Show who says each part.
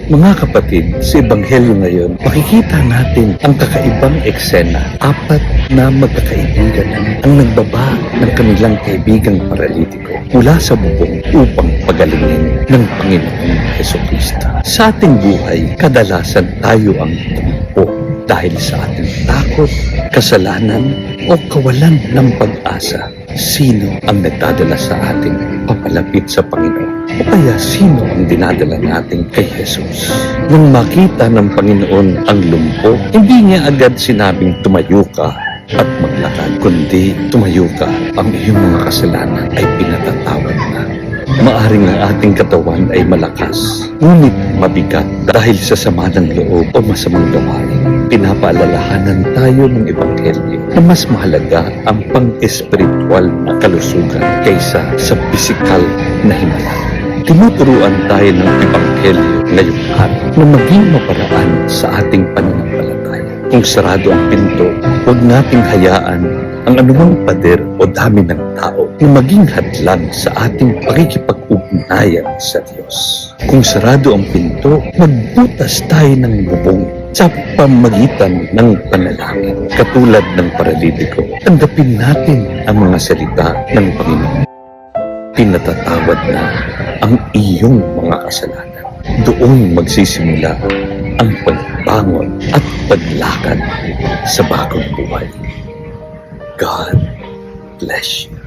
Speaker 1: Mga kapatid, sa Ebanghelyo ngayon, makikita natin ang kakaibang eksena. 4 na magkakaibigan ang nagbaba ng kanilang kaibigang paralitiko mula sa bubong upang pagalingin ng Panginoong Hesukristo. Sa ating buhay, kadalasan tayo ang tumpo dahil sa ating takot, kasalanan o kawalan ng pag-asa. Sino ang nagdadala sa ating papalapit sa Panginoon? O kaya sino ang dinadala natin kay Jesus? Nang makita ng Panginoon ang lumpo, hindi niya agad sinabing tumayo ka at maglakad, kundi tumayo ka, ang iyong mga kasalanan ay pinatatawad na. Maaring ang ating katawan ay malakas, ngunit mabigat dahil sa sama ng loob o masamang gawain. Pinapaalalahanan tayo ng Ebanghelyo na mas mahalaga ang pang-espiritual na kalusugan kaysa sa pisikal na himala. Tinuturuan tayo ng Ebanghelyo ngayong araw na maging maparaan sa ating pananampalataya. Kung sarado ang pinto, huwag nating hayaan ang anumang pader o dami ng tao na maging hadlang sa ating pakikipag-ugnayan sa Diyos. Kung sarado ang pinto, magbutas tayo ng bubong sa pamagitan ng panalangin. Katulad ng paralitiko, tanggapin natin ang mga salita ng Panginoon. Pinatatawad na ang iyong mga kasalanan. Doon magsisimula ang pagbangon at paglakad sa bagong buhay. God bless you.